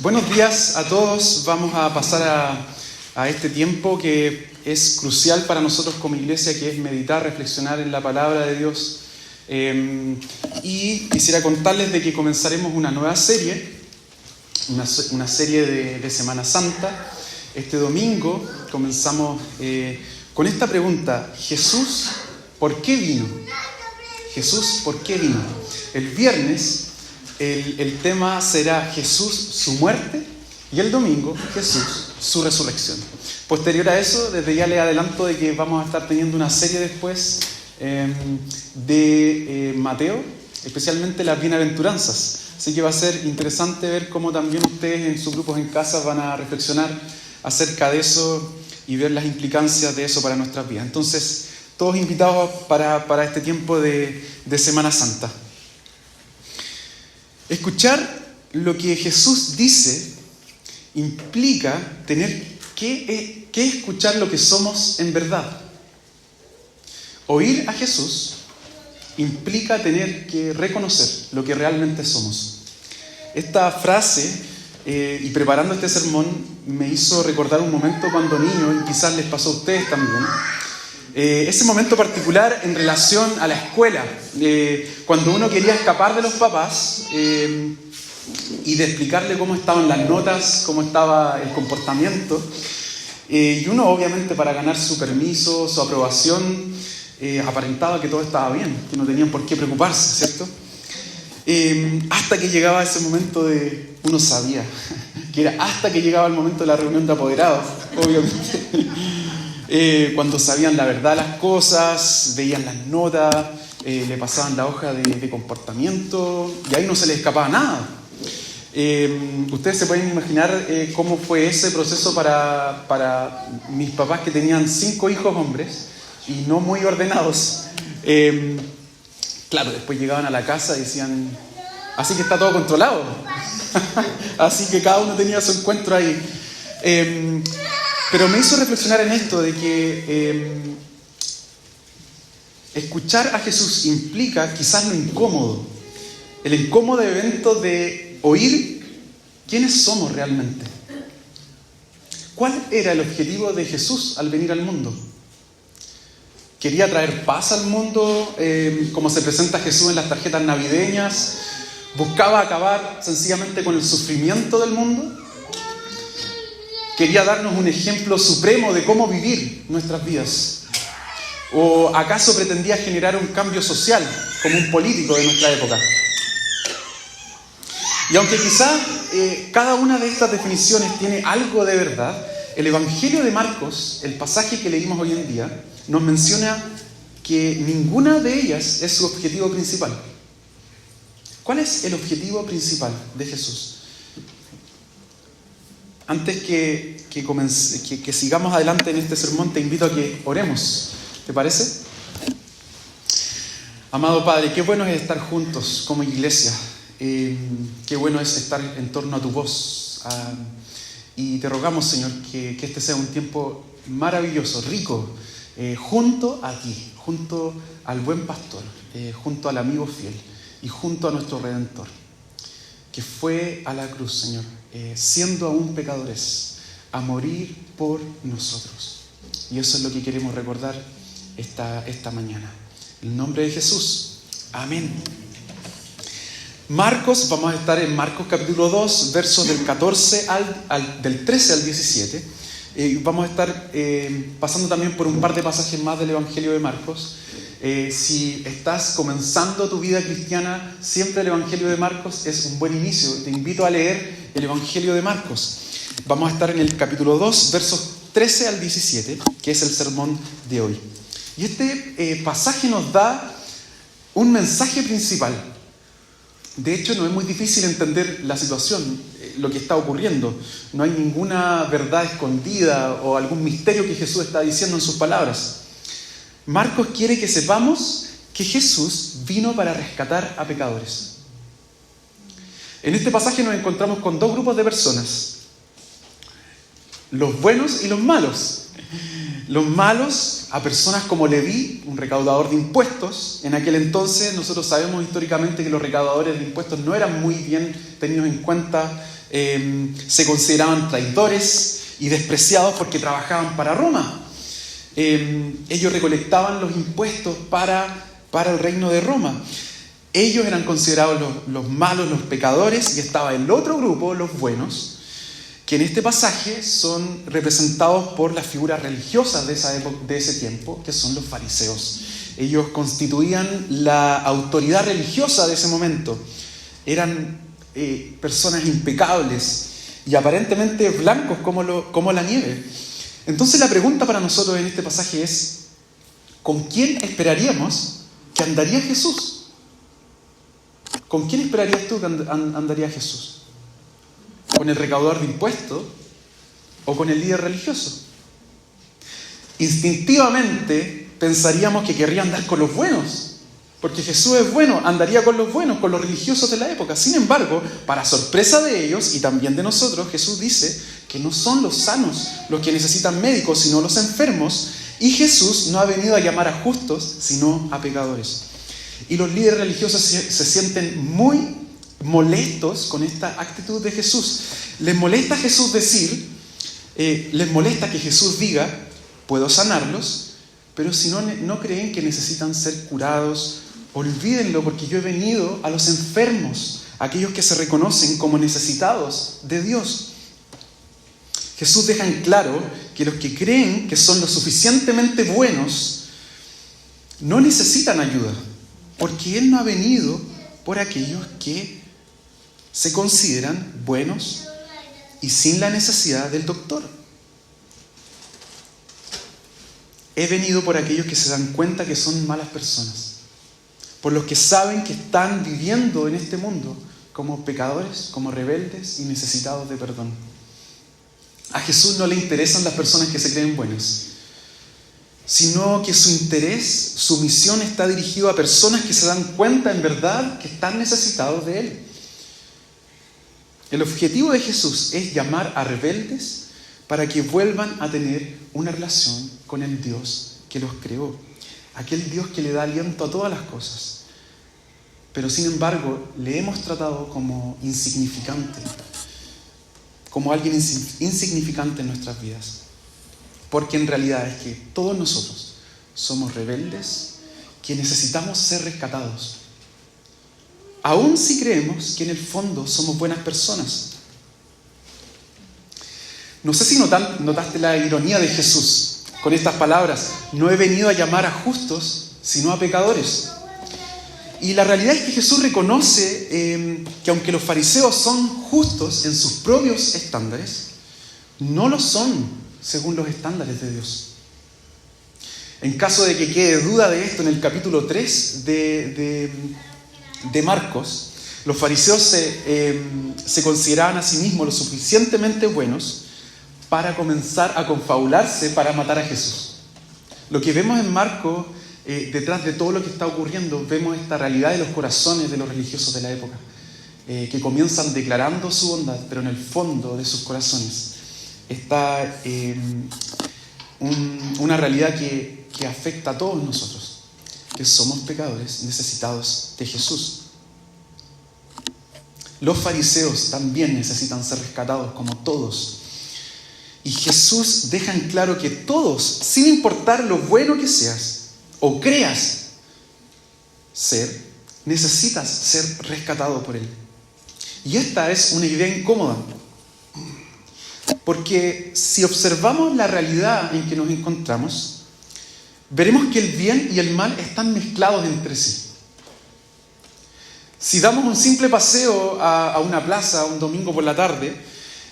Buenos días a todos. Vamos a pasar a este tiempo que es crucial para nosotros como iglesia, que es meditar, reflexionar en la palabra de Dios. Y quisiera contarles de que comenzaremos una nueva serie, una serie de Semana Santa. Este domingo comenzamos con esta pregunta: Jesús, ¿por qué vino? Jesús, ¿por qué vino? El viernes el tema será Jesús, su muerte, y el domingo Jesús, su resurrección. Posterior a eso, desde ya les adelanto de que vamos a estar teniendo una serie después de Mateo, especialmente las bienaventuranzas. Así que va a ser interesante ver cómo también ustedes en sus grupos en casa van a reflexionar acerca de eso y ver las implicancias de eso para nuestras vidas. Entonces, todos invitados para este tiempo de Semana Santa. Escuchar lo que Jesús dice implica tener que escuchar lo que somos en verdad. Oír a Jesús implica tener que reconocer lo que realmente somos. Esta frase, y preparando este sermón, me hizo recordar un momento cuando niño, y quizás les pasó a ustedes también. Ese momento particular en relación a la escuela, cuando uno quería escapar de los papás y de explicarle cómo estaban las notas, cómo estaba el comportamiento, y uno obviamente para ganar su permiso, su aprobación, aparentaba que todo estaba bien, que no tenían por qué preocuparse, ¿cierto? Hasta que llegaba ese momento uno sabía que era hasta que llegaba el momento de la reunión de apoderados, obviamente. Cuando sabían la verdad de las cosas, veían las notas, le pasaban la hoja de comportamiento y ahí no se les escapaba nada. Ustedes se pueden imaginar cómo fue ese proceso para mis papás, que tenían 5 hijos hombres y no muy ordenados. Claro, después llegaban a la casa y decían: así que está todo controlado. Así que cada uno tenía su encuentro ahí. Pero me hizo reflexionar en esto de que escuchar a Jesús implica quizás lo incómodo, el incómodo evento de oír quiénes somos realmente. ¿Cuál era el objetivo de Jesús al venir al mundo? ¿Quería traer paz al mundo, como se presenta Jesús en las tarjetas navideñas? ¿Buscaba acabar sencillamente con el sufrimiento del mundo? ¿Quería darnos un ejemplo supremo de cómo vivir nuestras vidas? ¿O acaso pretendía generar un cambio social como un político de nuestra época? Y aunque quizá cada una de estas definiciones tiene algo de verdad, el Evangelio de Marcos, el pasaje que leímos hoy en día, nos menciona que ninguna de ellas es su objetivo principal. ¿Cuál es el objetivo principal de Jesús? Antes que sigamos adelante en este sermón, te invito a que oremos. ¿Te parece? Amado Padre, qué bueno es estar juntos como iglesia. Qué bueno es estar en torno a tu voz. Y te rogamos, Señor, que este sea un tiempo maravilloso, rico, junto a ti, junto al buen pastor, junto al amigo fiel y junto a nuestro Redentor, que fue a la cruz, Señor, siendo aún pecadores, a morir por nosotros. Y eso es lo que queremos recordar esta mañana. En el nombre de Jesús. Amén. Marcos, vamos a estar en Marcos capítulo 2, versos del 14 del 13 al 17. Vamos a estar pasando también por un par de pasajes más del Evangelio de Marcos. Si estás comenzando tu vida cristiana, siempre el Evangelio de Marcos es un buen inicio. Te invito a leer el Evangelio de Marcos. Vamos a estar en el capítulo 2, versos 13 al 17, que es el sermón de hoy. Y este pasaje nos da un mensaje principal. De hecho, no es muy difícil entender la situación, lo que está ocurriendo. No hay ninguna verdad escondida o algún misterio que Jesús está diciendo en sus palabras. Marcos quiere que sepamos que Jesús vino para rescatar a pecadores. En este pasaje nos encontramos con 2 grupos de personas: los buenos y los malos. Los malos, a personas como Leví, un recaudador de impuestos. En aquel entonces nosotros sabemos históricamente que los recaudadores de impuestos no eran muy bien tenidos en cuenta se consideraban traidores y despreciados porque trabajaban para Roma. Ellos recolectaban los impuestos para el reino de Roma. Ellos eran considerados los malos, los pecadores, y estaba el otro grupo, los buenos, que en este pasaje son representados por las figuras religiosas de ese tiempo, que son los fariseos. Ellos constituían la autoridad religiosa de ese momento. Eran personas impecables y aparentemente blancos como la nieve. Entonces la pregunta para nosotros en este pasaje es: ¿con quién esperaríamos que andaría Jesús? ¿Con quién esperarías tú que andaría Jesús? ¿Con el recaudador de impuestos o con el líder religioso? Instintivamente pensaríamos que querría andar con los buenos, porque Jesús es bueno, andaría con los buenos, con los religiosos de la época. Sin embargo, para sorpresa de ellos y también de nosotros, Jesús dice que no son los sanos los que necesitan médicos, sino los enfermos, y Jesús no ha venido a llamar a justos, sino a pecadores. Y los líderes religiosos se sienten muy molestos con esta actitud de Jesús. Les molesta Jesús les molesta que Jesús diga: puedo sanarlos, pero si no creen que necesitan ser curados, olvídenlo, porque yo he venido a los enfermos, a aquellos que se reconocen como necesitados de Dios. Jesús deja en claro que los que creen que son lo suficientemente buenos no necesitan ayuda, porque Él no ha venido por aquellos que se consideran buenos y sin la necesidad del doctor. He venido por aquellos que se dan cuenta que son malas personas, por los que saben que están viviendo en este mundo como pecadores, como rebeldes y necesitados de perdón. A Jesús no le interesan las personas que se creen buenas, sino que su interés, su misión está dirigido a personas que se dan cuenta en verdad que están necesitados de Él. El objetivo de Jesús es llamar a rebeldes para que vuelvan a tener una relación con el Dios que los creó, aquel Dios que le da aliento a todas las cosas. Pero sin embargo, le hemos tratado como insignificante, como alguien insignificante en nuestras vidas. Porque en realidad es que todos nosotros somos rebeldes que necesitamos ser rescatados. Aun si creemos que en el fondo somos buenas personas. No sé si notaste la ironía de Jesús con estas palabras: no he venido a llamar a justos, sino a pecadores. Y la realidad es que Jesús reconoce que aunque los fariseos son justos en sus propios estándares, no lo son según los estándares de Dios. En caso de que quede duda de esto, en el capítulo 3 de Marcos, los fariseos se consideraban a sí mismos lo suficientemente buenos para comenzar a confabularse para matar a Jesús. Lo que vemos en Marcos, detrás de todo lo que está ocurriendo, vemos esta realidad de los corazones de los religiosos de la época, que comienzan declarando su bondad, pero en el fondo de sus corazones está una realidad que afecta a todos nosotros, que somos pecadores necesitados de Jesús. Los fariseos también necesitan ser rescatados como todos. Y Jesús deja en claro que todos, sin importar lo bueno que seas o creas ser, necesitas ser rescatado por Él. Y esta es una idea incómoda, porque si observamos la realidad en que nos encontramos, veremos que el bien y el mal están mezclados entre sí. Si damos un simple paseo a una plaza un domingo por la tarde,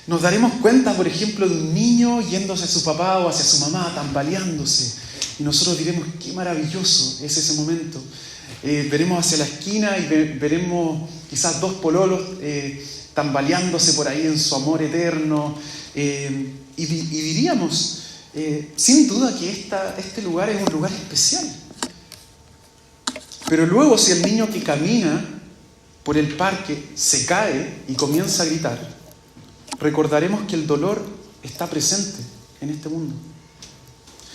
nos daremos cuenta, por ejemplo, de un niño yendo hacia su papá o hacia su mamá, tambaleándose. Y nosotros diremos: qué maravilloso es ese momento. Veremos hacia la esquina y veremos quizás dos pololos tambaleándose por ahí en su amor eterno. Y diríamos, sin duda, que este lugar es un lugar especial. Pero luego, si el niño que camina por el parque se cae y comienza a gritar, recordaremos que el dolor está presente en este mundo.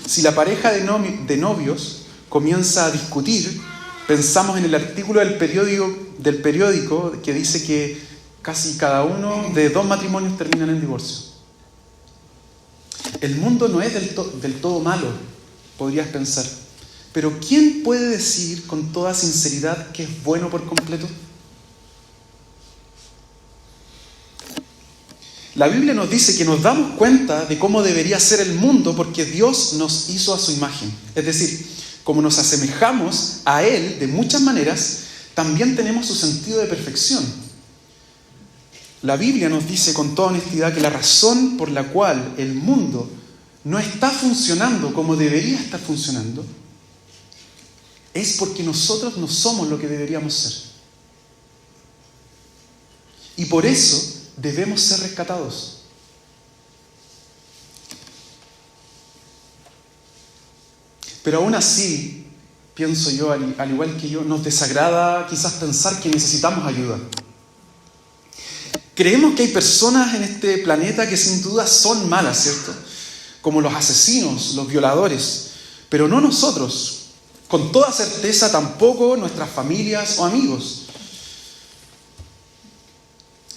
Si la pareja de novios comienza a discutir, pensamos en el artículo del periódico que dice que casi cada uno de 2 matrimonios terminan en divorcio. El mundo no es del todo malo, podrías pensar. Pero ¿quién puede decir con toda sinceridad que es bueno por completo? La Biblia nos dice que nos damos cuenta de cómo debería ser el mundo porque Dios nos hizo a su imagen. Es decir, como nos asemejamos a Él de muchas maneras, también tenemos su sentido de perfección. La Biblia nos dice con toda honestidad que la razón por la cual el mundo no está funcionando como debería estar funcionando es porque nosotros no somos lo que deberíamos ser. Y por eso debemos ser rescatados. Pero aún así, pienso yo, al igual que yo, nos desagrada quizás pensar que necesitamos ayuda. Creemos que hay personas en este planeta que sin duda son malas, ¿cierto? Como los asesinos, los violadores, pero no nosotros. Con toda certeza tampoco nuestras familias o amigos.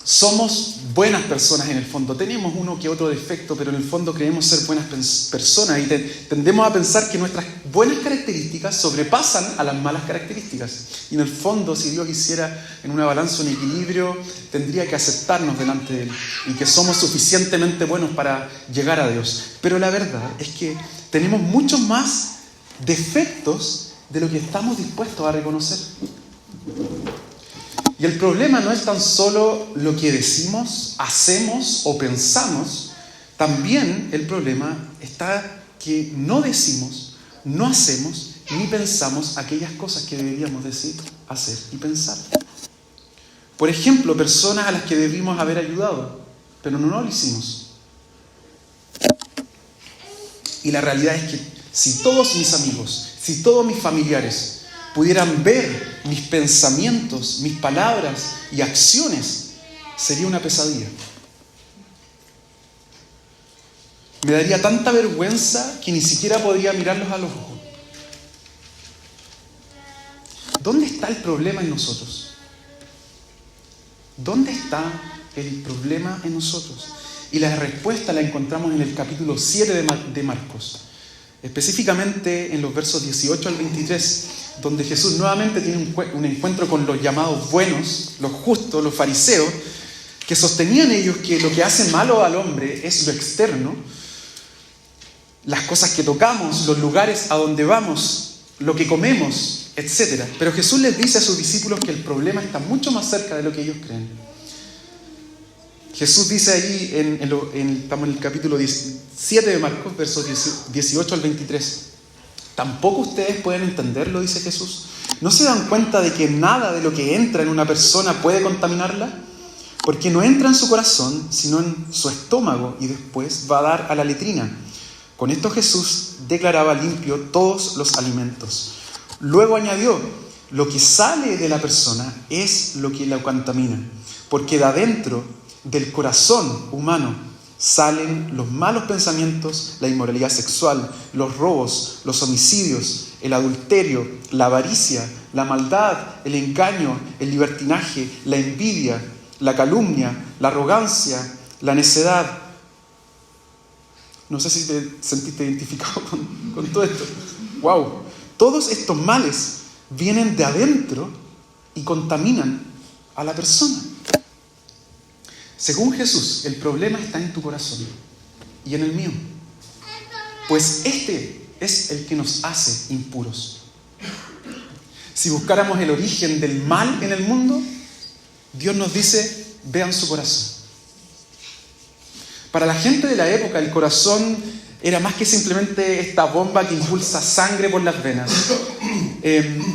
Somos buenas personas en el fondo. Tenemos uno que otro defecto, pero en el fondo creemos ser buenas personas y tendemos a pensar que nuestras buenas características sobrepasan a las malas características. Y en el fondo, si Dios hiciera en una balanza un equilibrio, tendría que aceptarnos delante de Él y que somos suficientemente buenos para llegar a Dios. Pero la verdad es que tenemos muchos más defectos de lo que estamos dispuestos a reconocer. Y el problema no es tan solo lo que decimos, hacemos o pensamos. También el problema está que no decimos, no hacemos ni pensamos aquellas cosas que deberíamos decir, hacer y pensar. Por ejemplo, personas a las que debimos haber ayudado, pero no lo hicimos. Y la realidad es que si todos mis amigos, si todos mis familiares pudieran ver mis pensamientos, mis palabras y acciones, sería una pesadilla. Me daría tanta vergüenza que ni siquiera podría mirarlos a los ojos. ¿Dónde está el problema en nosotros? ¿Dónde está el problema en nosotros? Y la respuesta la encontramos en el capítulo 7 de Marcos. Específicamente en los versos 18 al 23, donde Jesús nuevamente tiene un encuentro con los llamados buenos, los justos, los fariseos, que sostenían ellos que lo que hace malo al hombre es lo externo, las cosas que tocamos, los lugares a donde vamos, lo que comemos, etc. Pero Jesús les dice a sus discípulos que el problema está mucho más cerca de lo que ellos creen. Jesús dice allí, estamos en el capítulo 7 de Marcos, versos 18 al 23. ¿Tampoco ustedes pueden entenderlo?, dice Jesús. ¿No se dan cuenta de que nada de lo que entra en una persona puede contaminarla? Porque no entra en su corazón, sino en su estómago y después va a dar a la letrina. Con esto Jesús declaraba limpio todos los alimentos. Luego añadió, lo que sale de la persona es lo que la contamina, porque de adentro del corazón humano salen los malos pensamientos, la inmoralidad sexual, los robos, los homicidios, el adulterio, la avaricia, la maldad, el engaño, el libertinaje, la envidia, la calumnia, la arrogancia, la necedad. No sé si te sentiste identificado con todo esto. ¡Wow! Todos estos males vienen de adentro y contaminan a la persona. Según Jesús, el problema está en tu corazón y en el mío. Pues este es el que nos hace impuros. Si buscáramos el origen del mal en el mundo, Dios nos dice, vean su corazón. Para la gente de la época, el corazón era más que simplemente esta bomba que impulsa sangre por las venas.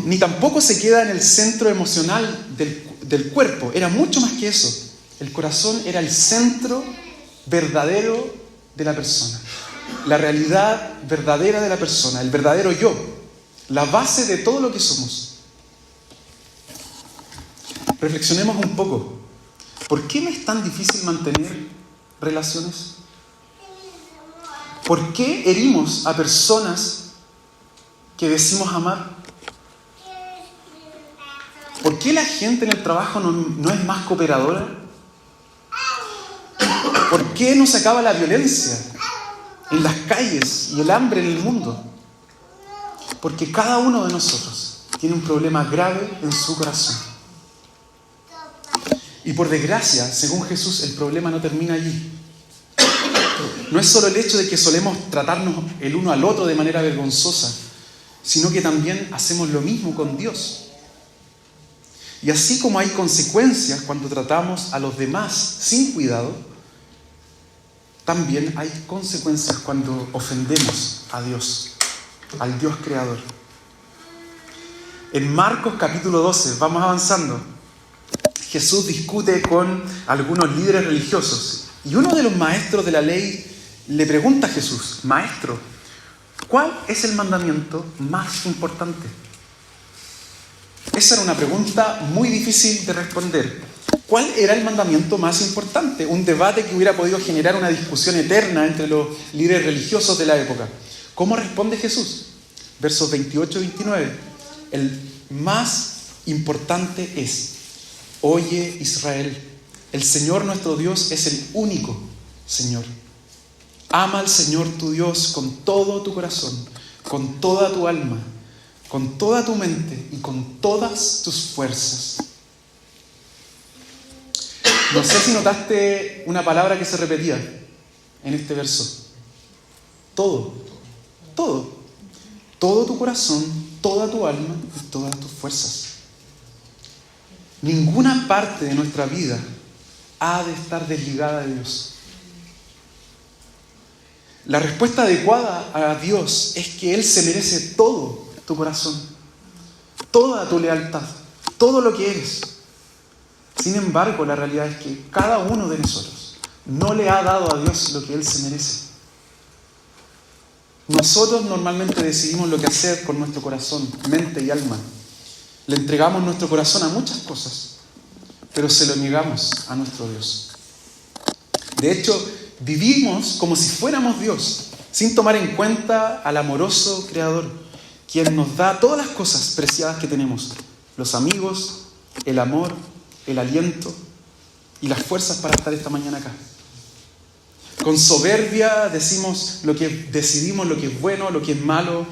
Ni tampoco se queda en el centro emocional del cuerpo. Era mucho más que eso. El corazón era el centro verdadero de la persona. La realidad verdadera de la persona, el verdadero yo. La base de todo lo que somos. Reflexionemos un poco. ¿Por qué me es tan difícil mantener relaciones? ¿Por qué herimos a personas que decimos amar? ¿Por qué la gente en el trabajo no es más cooperadora? ¿Por qué no se acaba la violencia en las calles y el hambre en el mundo? Porque cada uno de nosotros tiene un problema grave en su corazón. Y por desgracia, según Jesús, el problema no termina allí. No es solo el hecho de que solemos tratarnos el uno al otro de manera vergonzosa, sino que también hacemos lo mismo con Dios. Y así como hay consecuencias cuando tratamos a los demás sin cuidado, también hay consecuencias cuando ofendemos a Dios, al Dios creador. En Marcos capítulo 12, vamos avanzando, Jesús discute con algunos líderes religiosos y uno de los maestros de la ley le pregunta a Jesús: Maestro, ¿cuál es el mandamiento más importante? Esa era una pregunta muy difícil de responder. ¿Cuál era el mandamiento más importante? Un debate que hubiera podido generar una discusión eterna entre los líderes religiosos de la época. ¿Cómo responde Jesús? Versos 28 y 29. El más importante es: Oye, Israel, el Señor nuestro Dios es el único Señor. Ama al Señor tu Dios con todo tu corazón, con toda tu alma, con toda tu mente y con todas tus fuerzas. No sé si notaste una palabra que se repetía en este verso. Todo. Todo. Todo tu corazón, toda tu alma y todas tus fuerzas. Ninguna parte de nuestra vida ha de estar desligada de Dios. La respuesta adecuada a Dios es que Él se merece todo tu corazón, toda tu lealtad, todo lo que eres. Sin embargo, la realidad es que cada uno de nosotros no le ha dado a Dios lo que Él se merece. Nosotros normalmente decidimos lo que hacer con nuestro corazón, mente y alma. Le entregamos nuestro corazón a muchas cosas, pero se lo negamos a nuestro Dios. De hecho, vivimos como si fuéramos Dios, sin tomar en cuenta al amoroso Creador, quien nos da todas las cosas preciadas que tenemos: los amigos, el amor, el aliento y las fuerzas para estar esta mañana acá. Con soberbia decidimos lo que es bueno, lo que es malo,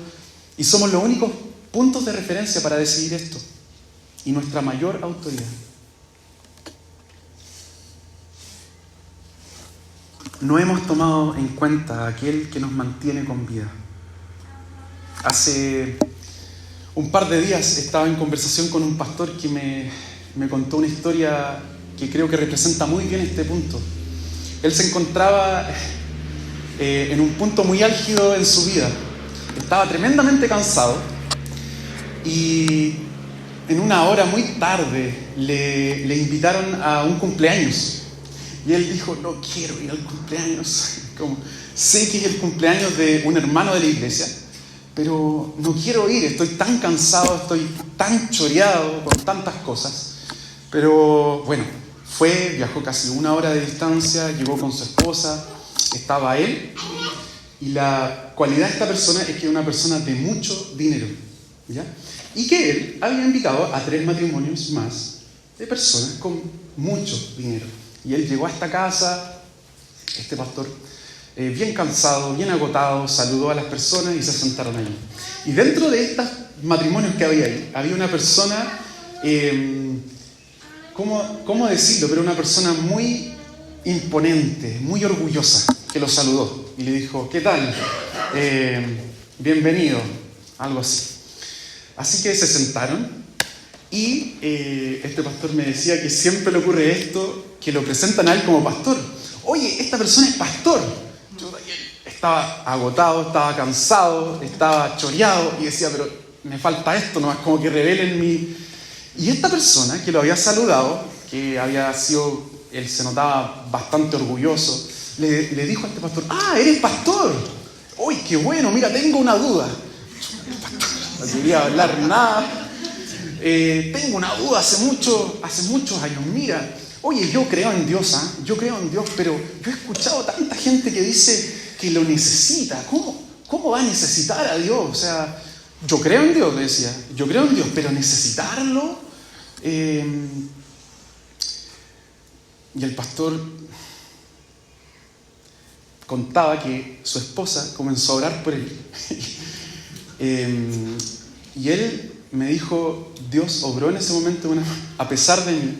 y somos los únicos puntos de referencia para decidir esto, y nuestra mayor autoridad. No hemos tomado en cuenta a aquel que nos mantiene con vida. Hace un par de días estaba en conversación con un pastor que me contó una historia que creo que representa muy bien este punto. Él se encontraba en un punto muy álgido en su vida. Estaba tremendamente cansado y en una hora muy tarde le invitaron a un cumpleaños. Y él dijo: no quiero ir al cumpleaños. Sé que es el cumpleaños de un hermano de la iglesia, pero no quiero ir, estoy tan cansado, estoy tan choreado con tantas cosas. Pero bueno, viajó casi una hora de distancia, llegó con su esposa, estaba él. Y la cualidad de esta persona es que es una persona de mucho dinero, ¿ya? Y que él había invitado a 3 matrimonios más de personas con mucho dinero. Y él llegó a esta casa, este pastor, bien cansado, bien agotado, saludó a las personas y se sentaron allí. Y dentro de estos matrimonios que había ahí, había una persona, ¿cómo decirlo? Pero una persona muy imponente, muy orgullosa, que lo saludó y le dijo: ¿qué tal? Bienvenido, algo así. Así que se sentaron. Y este pastor me decía que siempre le ocurre esto, que lo presentan a él como pastor. Oye, esta persona es pastor. Yo estaba agotado, estaba cansado, estaba choreado y decía: pero me falta esto, nomás como que revelen mi... Y esta persona que lo había saludado, que había sido, él se notaba bastante orgulloso, le dijo a este pastor: ¡ah, eres pastor! ¡Uy, qué bueno! Mira, tengo una duda. No quería hablar nada. Tengo una duda hace muchos años. Mira, oye, yo creo en Dios, yo creo en Dios, pero yo he escuchado tanta gente que dice que lo necesita. ¿Cómo va a necesitar a Dios? O sea, yo creo en Dios, le decía, yo creo en Dios, pero necesitarlo. Y el pastor contaba que su esposa comenzó a orar por él. Y él me dijo, Dios obró en ese momento a pesar de mí.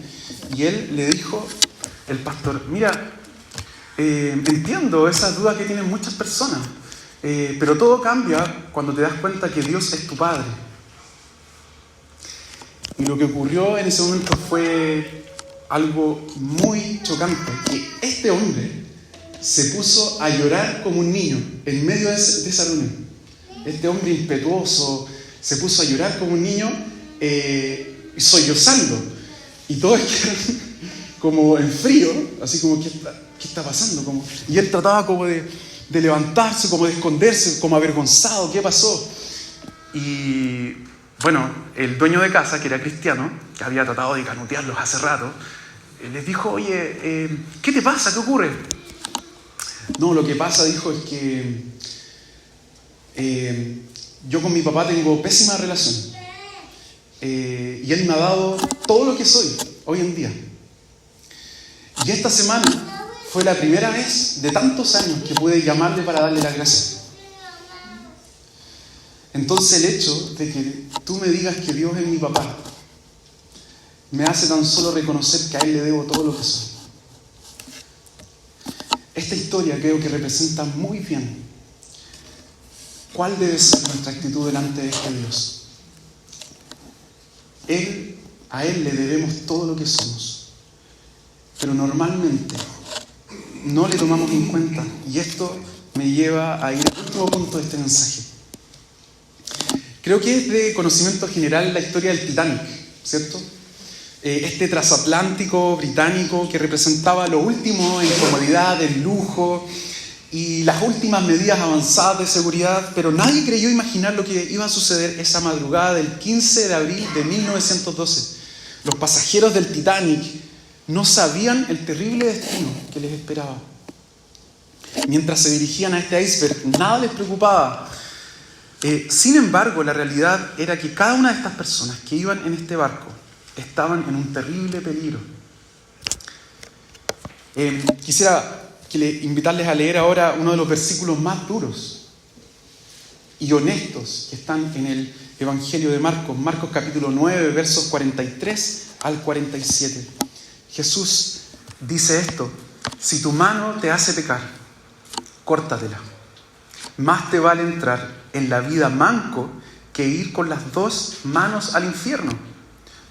Y él le dijo, el pastor, mira, entiendo esas dudas que tienen muchas personas, pero todo cambia cuando te das cuenta que Dios es tu Padre. Y lo que ocurrió en ese momento fue algo muy chocante, que este hombre se puso a llorar como un niño en medio de esa reunión. Este hombre impetuoso se puso a llorar como un niño, sollozando. Y todos quedaron como en frío, así como, ¿qué está pasando? Y él trataba como de levantarse, como de esconderse, como avergonzado, ¿qué pasó? Y bueno, el dueño de casa, que era cristiano, que había tratado de canutearlos hace rato, les dijo, oye, ¿qué te pasa? ¿Qué ocurre? No, lo que pasa, dijo, es que yo con mi papá tengo pésima relación. Y él me ha dado todo lo que soy hoy en día. Y esta semana fue la primera vez de tantos años que pude llamarle para darle las gracias. Entonces el hecho de que tú me digas que Dios es mi papá me hace tan solo reconocer que a Él le debo todo lo que soy. Esta historia creo que representa muy bien cuál debe ser nuestra actitud delante de este Dios. A Él le debemos todo lo que somos, pero normalmente no le tomamos en cuenta, y esto me lleva a ir al último punto de este mensaje. Creo que es de conocimiento general la historia del Titanic, ¿cierto? Este transatlántico británico que representaba lo último en comodidad, en lujo y las últimas medidas avanzadas de seguridad, pero nadie creyó imaginar lo que iba a suceder esa madrugada del 15 de abril de 1912. Los pasajeros del Titanic no sabían el terrible destino que les esperaba. Mientras se dirigían a este iceberg, nada les preocupaba. Sin embargo, la realidad era que cada una de estas personas que iban en este barco estaban en un terrible peligro. Quisiera invitarles a leer ahora uno de los versículos más duros y honestos que están en el Evangelio de Marcos, Marcos capítulo 9, versos 43 al 47. Jesús dice esto: si tu mano te hace pecar, córtatela. Más te vale entrar en la vida manco que ir con las dos manos al infierno,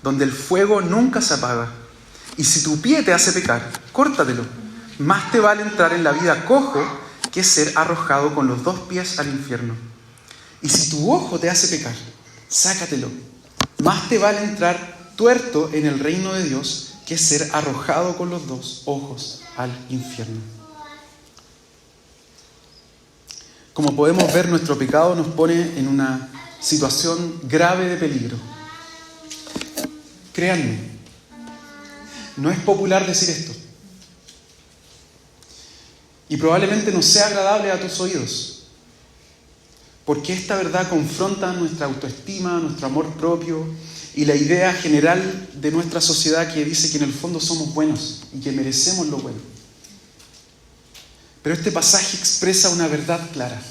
donde el fuego nunca se apaga. Y si tu pie te hace pecar, córtatelo. Más te vale entrar en la vida cojo que ser arrojado con los dos pies al infierno. Y si tu ojo te hace pecar, sácatelo. Más te vale entrar tuerto en el reino de Dios que ser arrojado con los dos ojos al infierno. Como podemos ver, nuestro pecado nos pone en una situación grave de peligro. Créanme, no es popular decir esto. Y probablemente no sea agradable a tus oídos, porque esta verdad confronta nuestra autoestima, nuestro amor propio y la idea general de nuestra sociedad que dice que en el fondo somos buenos y que merecemos lo bueno. Pero este pasaje expresa una verdad clara,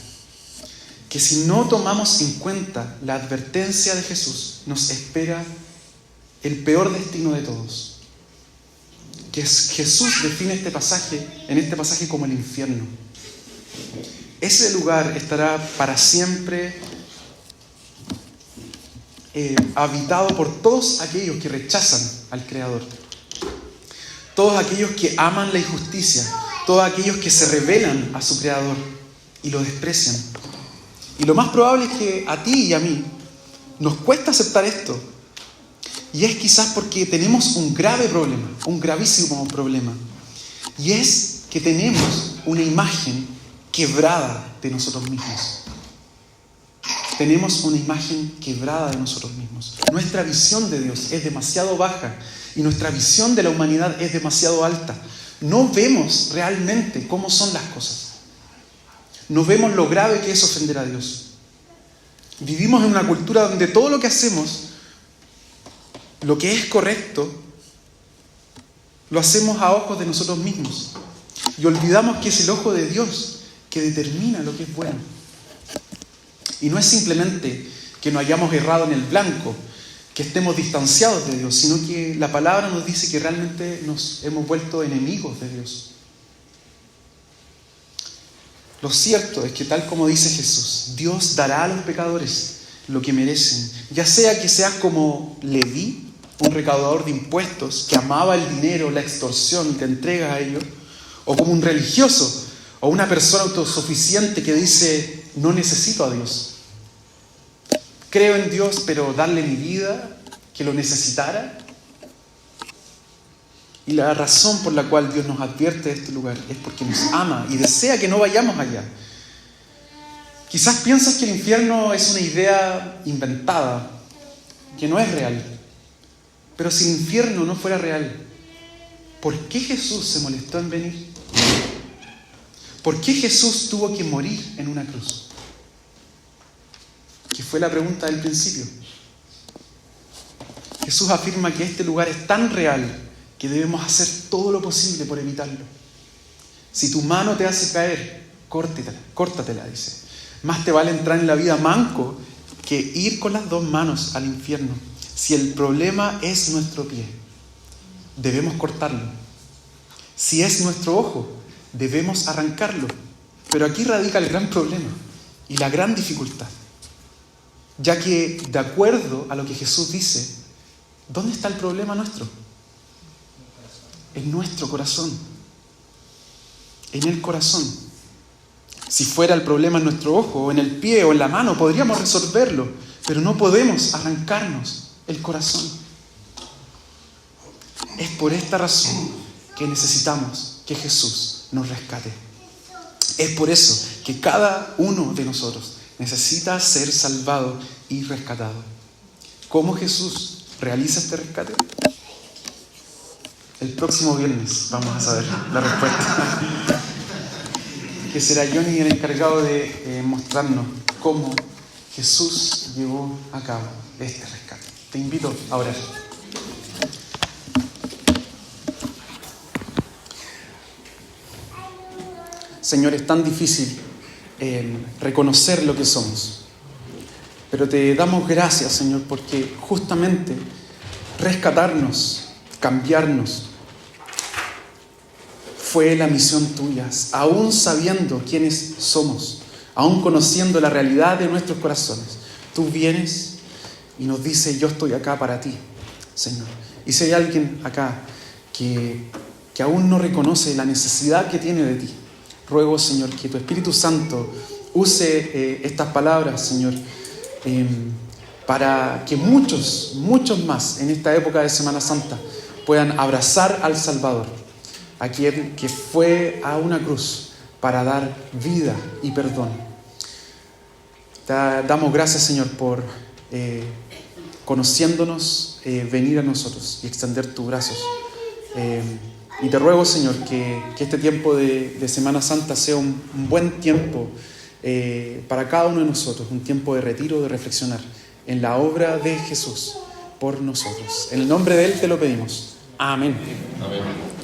que si no tomamos en cuenta la advertencia de Jesús, nos espera el peor destino de todos. Que Jesús define en este pasaje como el infierno. Ese lugar estará para siempre habitado por todos aquellos que rechazan al Creador, todos aquellos que aman la injusticia, todos aquellos que se rebelan a su Creador y lo desprecian. Y lo más probable es que a ti y a mí nos cuesta aceptar esto. Y es quizás porque tenemos un grave problema, un gravísimo problema. Y es que tenemos una imagen quebrada de nosotros mismos. Tenemos una imagen quebrada de nosotros mismos. Nuestra visión de Dios es demasiado baja y nuestra visión de la humanidad es demasiado alta. No vemos realmente cómo son las cosas. No vemos lo grave que es ofender a Dios. Vivimos en una cultura donde todo lo que hacemos, lo que es correcto, lo hacemos a ojos de nosotros mismos. Y olvidamos que es el ojo de Dios que determina lo que es bueno. Y no es simplemente que no hayamos errado en el blanco, que estemos distanciados de Dios, sino que la palabra nos dice que realmente nos hemos vuelto enemigos de Dios. Lo cierto es que, tal como dice Jesús, Dios dará a los pecadores lo que merecen, ya sea que seas como Leví, un recaudador de impuestos que amaba el dinero, la extorsión y te entrega a ello, o como un religioso o una persona autosuficiente que dice: no necesito a Dios. Creo en Dios, pero darle mi vida, que lo necesitara. Y la razón por la cual Dios nos advierte de este lugar es porque nos ama y desea que no vayamos allá. Quizás piensas que el infierno es una idea inventada, que no es real. Pero si el infierno no fuera real, ¿por qué Jesús se molestó en venir? ¿Por qué Jesús tuvo que morir en una cruz? Que fue la pregunta del principio. Jesús afirma que este lugar es tan real que debemos hacer todo lo posible por evitarlo. Si tu mano te hace caer, córtatela, dice. Más te vale entrar en la vida manco que ir con las dos manos al infierno. Si el problema es nuestro pie, debemos cortarlo. Si es nuestro ojo, debemos arrancarlo. Pero aquí radica el gran problema y la gran dificultad. Ya que, de acuerdo a lo que Jesús dice, ¿dónde está el problema nuestro? En nuestro corazón. En el corazón. Si fuera el problema en nuestro ojo, o en el pie, o en la mano, podríamos resolverlo, pero no podemos arrancarnos el corazón. Es por esta razón que necesitamos que Jesús nos rescate. Es por eso que cada uno de nosotros necesita ser salvado y rescatado. ¿Cómo Jesús realiza este rescate? El próximo viernes vamos a saber la respuesta. Que será Johnny el encargado de mostrarnos cómo Jesús llevó a cabo este rescate. Te invito a orar. Señor, es tan difícil reconocer lo que somos. Pero te damos gracias, Señor, porque justamente rescatarnos, cambiarnos, fue la misión tuya, aún sabiendo quiénes somos, aún conociendo la realidad de nuestros corazones. Tú vienes y nos dices: yo estoy acá para ti, Señor. Y si hay alguien acá que aún no reconoce la necesidad que tiene de ti, ruego, Señor, que tu Espíritu Santo use estas palabras, Señor, para que muchos más en esta época de Semana Santa puedan abrazar al Salvador, a quien que fue a una cruz para dar vida y perdón. Te damos gracias, Señor, por conociéndonos, venir a nosotros y extender tus brazos. Y te ruego, Señor, que este tiempo de Semana Santa sea un buen tiempo para cada uno de nosotros, un tiempo de retiro, de reflexionar en la obra de Jesús por nosotros. En el nombre de Él te lo pedimos. Amén. Amén.